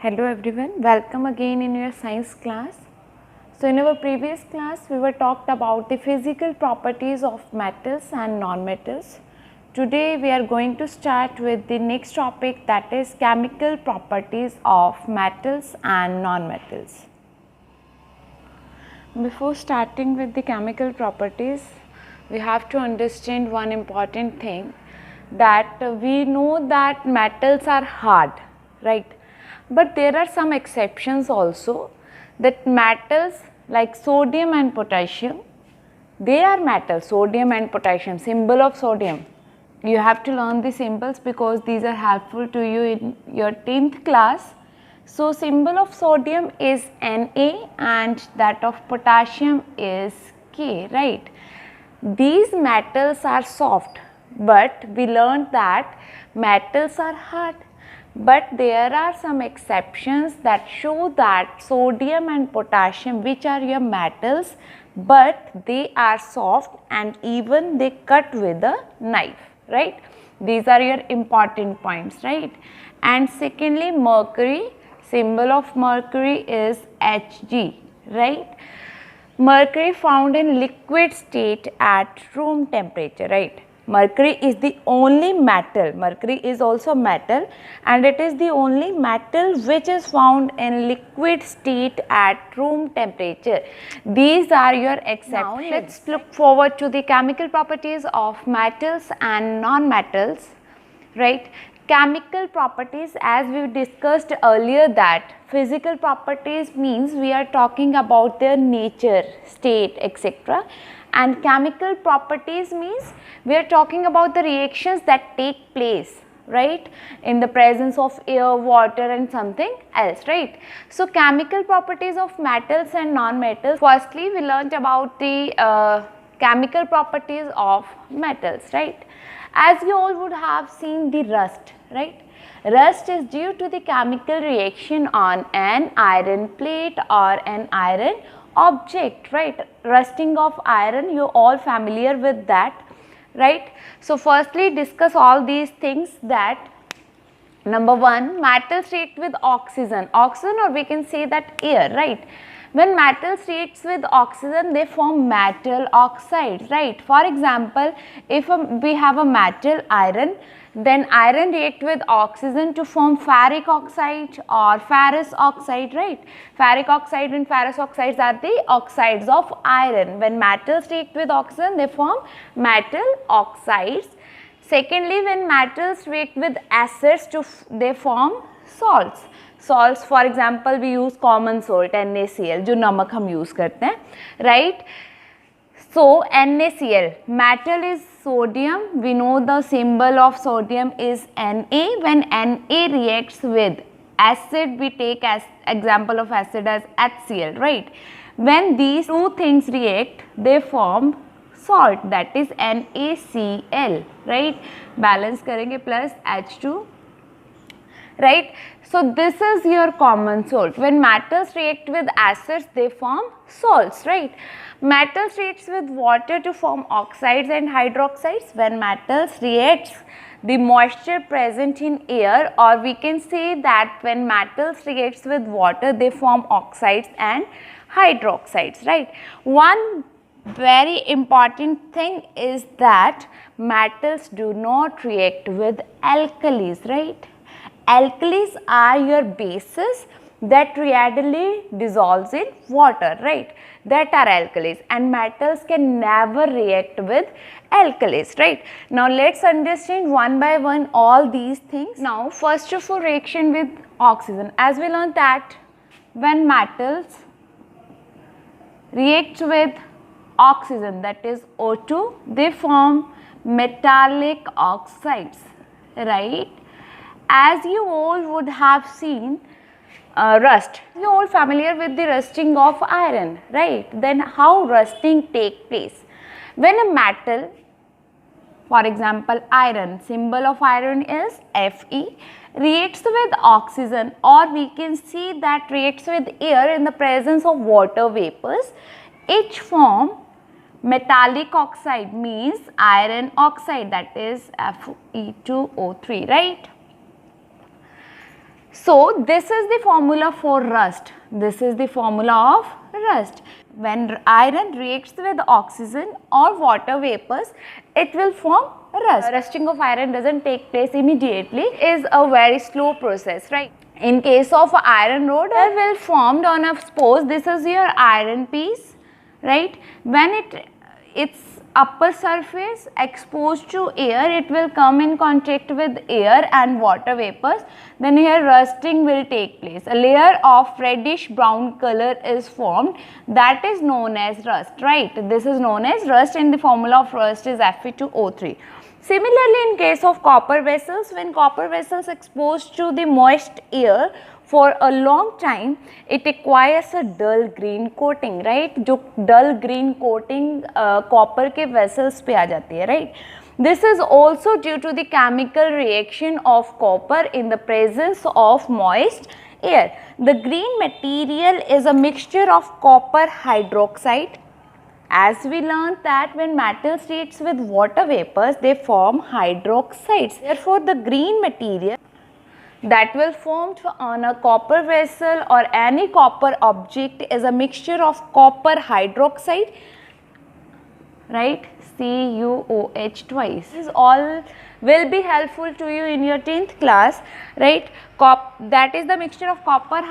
Hello everyone, welcome again in your science class. So in our previous class we were talked about the physical properties of metals and non-metals. Today we are going to start with the next topic, that is chemical properties of metals and non-metals. Before starting with the chemical properties, we have to understand one important thing, that we know that metals are hard, right? But there are some exceptions also, that metals like sodium and potassium, they are metals. Sodium and potassium, symbol of sodium. You have to learn the symbols because these are helpful to you in your 10th class. So symbol of sodium is Na and that of potassium is K, right? These metals are soft, but we learned that metals are hard. But there are some exceptions that show that sodium and potassium, which are your metals, but they are soft and even they cut with a knife, right? These are your important points, right? And secondly, mercury, symbol of mercury is Hg, right? Mercury found in liquid state at room temperature, right? Mercury is the only metal, mercury is also metal, and it is the only metal which is found in liquid state at room temperature. These are your exceptions. Now let's look forward to the chemical properties of metals and non-metals, right? Chemical properties, as we discussed earlier, that physical properties means we are talking about their nature, state, etc. And chemical properties means we are talking about the reactions that take place, right, in the presence of air, water and something else, right? So chemical properties of metals and non-metals. Firstly, we learnt about the chemical properties of metals, right? As you all would have seen the rust, right? Rust is due to the chemical reaction on an iron plate or an iron object, right? Rusting of iron, you all familiar with that, right? So firstly discuss all these things. That number one, metals react with oxygen, or we can say that air, right? When metals reacts with oxygen, they form metal oxides, right? For example, if we have a metal iron, then iron react with oxygen to form ferric oxide or ferrous oxide, right? Ferric oxide and ferrous oxides are the oxides of iron. When metals react with oxygen, they form metal oxides. Secondly, when metals react with acids, they form salts. Salts, for example, we use common salt NaCl, जो नमक हम use करते हैं, right? So NaCl, metal is sodium. We know the symbol of sodium is Na. When Na reacts with acid, we take as example of acid as HCl, right? When these two things react, they form salt, that is NaCl, right? Balance करेंगे plus H2, right? So this is your common salt. When metals react with acids, they form salts, right? Metals reacts with water to form oxides and hydroxides. When metals reacts, the moisture present in air, or we can say that when metals reacts with water, they form oxides and hydroxides, right? One very important thing is that metals do not react with alkalis, right? Alkalis are your bases that readily dissolves in water, right? That are alkalis, and metals can never react with alkalis, right? Now let's understand one by one all these things. Now first of all, reaction with oxygen. As we learned that when metals react with oxygen, that is O2, they form metallic oxides, right? As you all would have seen rust, you all familiar with the rusting of iron, right? Then how rusting take place? When a metal, for example iron, symbol of iron is Fe, reacts with oxygen, or we can see that reacts with air in the presence of water vapors, each form metallic oxide, means iron oxide, that is Fe2O3, right? So this is the formula for rust. This is the formula of rust. When iron reacts with oxygen or water vapors, it will form rust. Rusting of iron doesn't take place immediately, it is a very slow process, right? In case of iron rod, it will formed on a, suppose this is your iron piece, right? When its upper surface exposed to air, it will come in contact with air and water vapors, then here rusting will take place. A layer of reddish brown color is formed, that is known as rust, right? This is known as rust and the formula of rust is Fe2O3. Similarly, in case of copper vessels, when copper vessels exposed to the moist air for a long time, it acquires a dull green coating, right? जो dull green coating copper के vessels पे आ जाती है, right? This is also due to the chemical reaction of copper in the presence of moist air. The green material is a mixture of copper hydroxide. As we learned that when metals reacts with water vapors, they form hydroxides. Therefore, the green material that will form on a copper vessel or any copper object is a mixture of copper hydroxide, right? CuOH twice. This is all will be helpful to you in your 10th class, right? That is the mixture of copper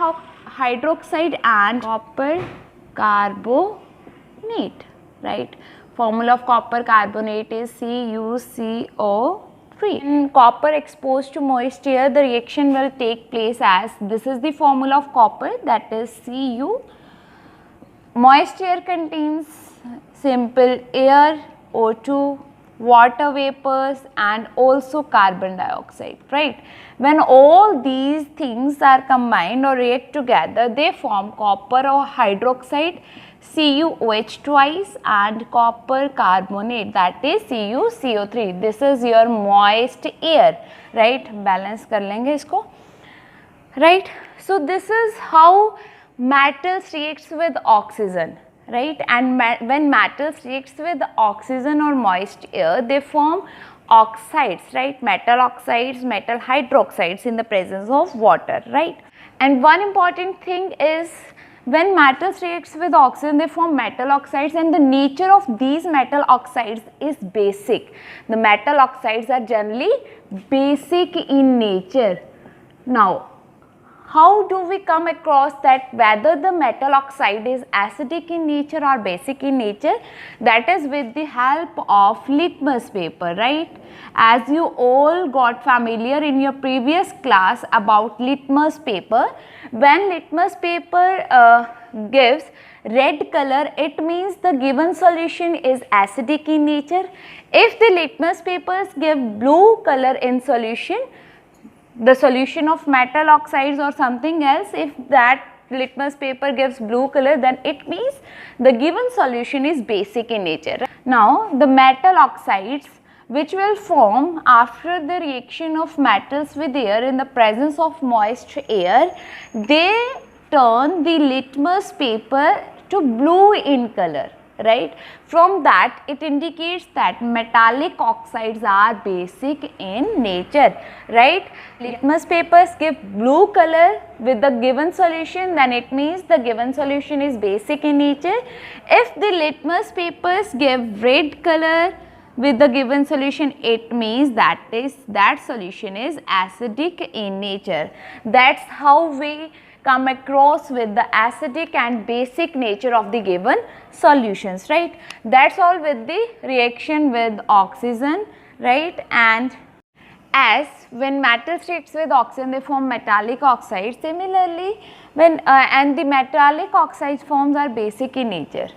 hydroxide and copper carbonate, right? Formula of copper carbonate is CuCO3. In copper exposed to moist air, the reaction will take place as, this is the formula of copper, that is Cu. Moist air contains simple air, O2, water vapors and also carbon dioxide, right? When all these things are combined or react together, they form copper or hydroxide, CuOH twice and copper carbonate, that is CuCO3. This is your moist air, right? Balance कर लेंगे इसको, right? So this is how metals reacts with oxygen, right? And when metals reacts with oxygen or moist air, they form oxides, right? Metal oxides, metal hydroxides in the presence of water, right? And one important thing is, when metals reacts with oxygen, they form metal oxides, and the nature of these metal oxides is basic. The metal oxides are generally basic in nature. Now, how do we come across that whether the metal oxide is acidic in nature or basic in nature? That is with the help of litmus paper, right? As you all got familiar in your previous class about litmus paper, when litmus paper gives red color, it means the given solution is acidic in nature. If the litmus papers give blue color in solution, the solution of metal oxides or something else, if that litmus paper gives blue color, then it means the given solution is basic in nature. Now, the metal oxides which will form after the reaction of metals with air in the presence of moist air, they turn the litmus paper to blue in color, right? From that, it indicates that metallic oxides are basic in nature, right? Litmus papers give blue color with the given solution, then it means the given solution is basic in nature. If the litmus papers give red color with the given solution, it means that solution is acidic in nature. That's how we come across with the acidic and basic nature of the given solutions, right? That's all with the reaction with oxygen, right? And as when metals reacts with oxygen, they form metallic oxides. Similarly, when and the metallic oxides forms are basic in nature.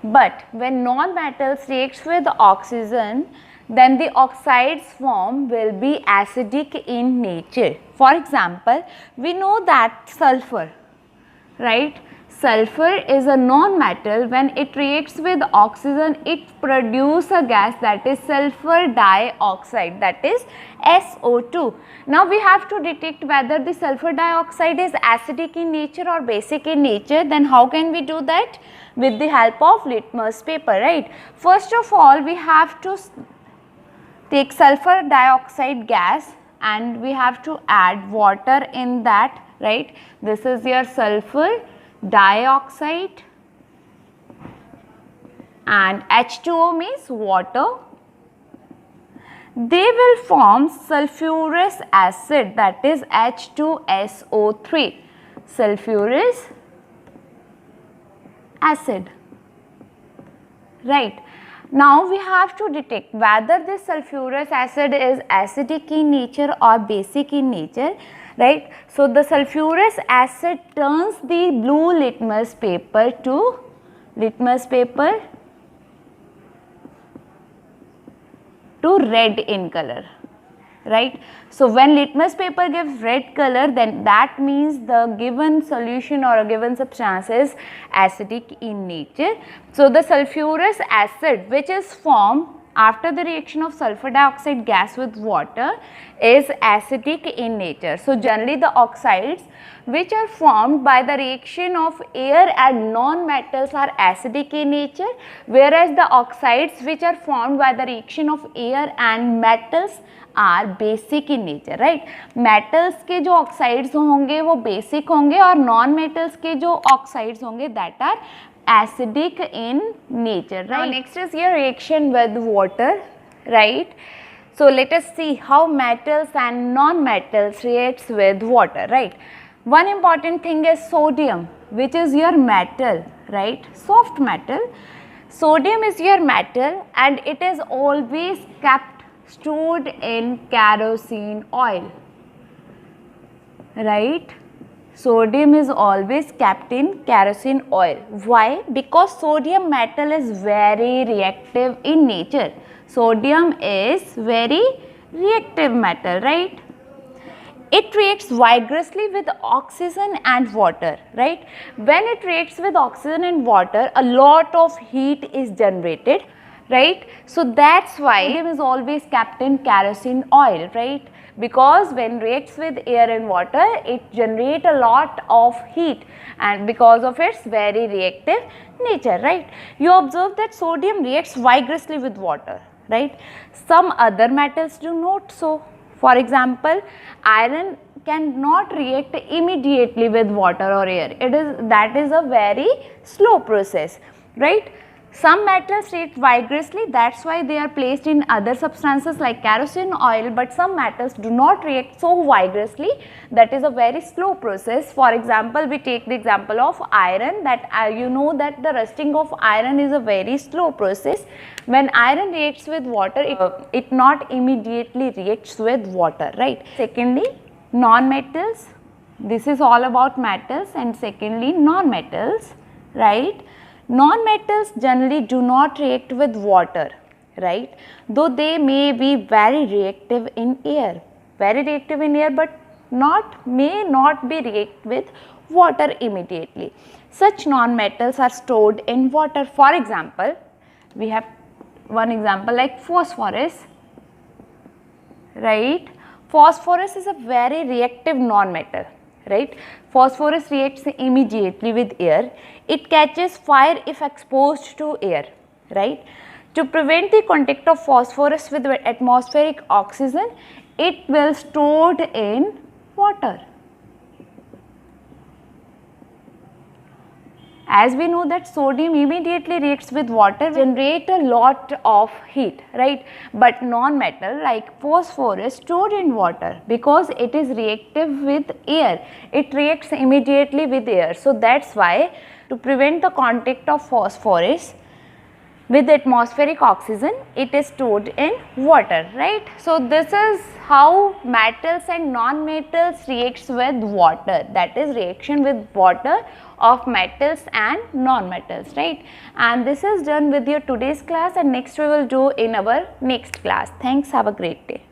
But when non-metals reacts with oxygen, then the oxides form will be acidic in nature. For example, we know that sulfur, right? Sulfur is a non-metal. When it reacts with oxygen, it produces a gas, that is sulfur dioxide, that is SO2. Now we have to detect whether the sulfur dioxide is acidic in nature or basic in nature. Then how can we do that? With the help of litmus paper, right? First of all, we have to take sulfur dioxide gas and we have to add water in that right? This is your sulfur dioxide, and H2O means water. They will form sulfurous acid, that is H2SO3, sulfurous acid, right? Now we have to detect whether this sulfurous acid is acidic in nature or basic in nature, right? So the sulfurous acid turns the blue litmus paper to red in color, right? So when litmus paper gives red color, then that means the given solution or a given substance is acidic in nature. So the sulfurous acid which is formed after the reaction of sulfur dioxide gas with water is acidic in nature. So generally the oxides which are formed by the reaction of air and non-metals are acidic in nature, whereas the oxides which are formed by the reaction of air and metals are basic in nature, right? Metals के जो oxides होंगे वो basic होंगे और non-metals के जो oxides होंगे that are acidic in nature, right? Now next is your reaction with water, right? So let us see how metals and non-metals reacts with water, right? One important thing is sodium, which is your metal, right? Soft metal. Sodium is your metal and it is always kept stored in kerosene oil, right? Sodium is always kept in kerosene oil. Why? Because sodium metal is very reactive in nature. Sodium is very reactive metal, right? It reacts vigorously with oxygen and water, right? When it reacts with oxygen and water, a lot of heat is generated, right? So that's why sodium is always kept in kerosene oil, right? Because when reacts with air and water, it generates a lot of heat, and because of its very reactive nature, right? You observe that sodium reacts vigorously with water, right? Some other metals do not so. For example, iron cannot react immediately with water or air. That is a very slow process, right? Some metals react vigorously, that's why they are placed in other substances like kerosene oil, but some metals do not react so vigorously, that is a very slow process. For example, we take the example of iron, that you know that the rusting of iron is a very slow process. When iron reacts with water, it not immediately reacts with water, right? Secondly, non-metals, this is all about metals, and secondly non-metals, right? Non-metals generally do not react with water, right? Though they may be very reactive in air, but may not be react with water immediately. Such non-metals are stored in water. For example, we have one example like phosphorus, right? Phosphorus is a very reactive non-metal, right? Phosphorus reacts immediately with air. It catches fire if exposed to air, right? To prevent the contact of phosphorus with atmospheric oxygen, it will stored in water. As we know that sodium immediately reacts with water, generate a lot of heat, right? But non-metal like phosphorus stored in water, because it is reactive with air, it reacts immediately with air. So that's why, to prevent the contact of phosphorus with atmospheric oxygen, it is stored in water, right? So this is how metals and non-metals reacts with water, that is reaction with water of metals and non-metals, right? And this is done with your today's class, and next we will do in our next class. Thanks, have a great day.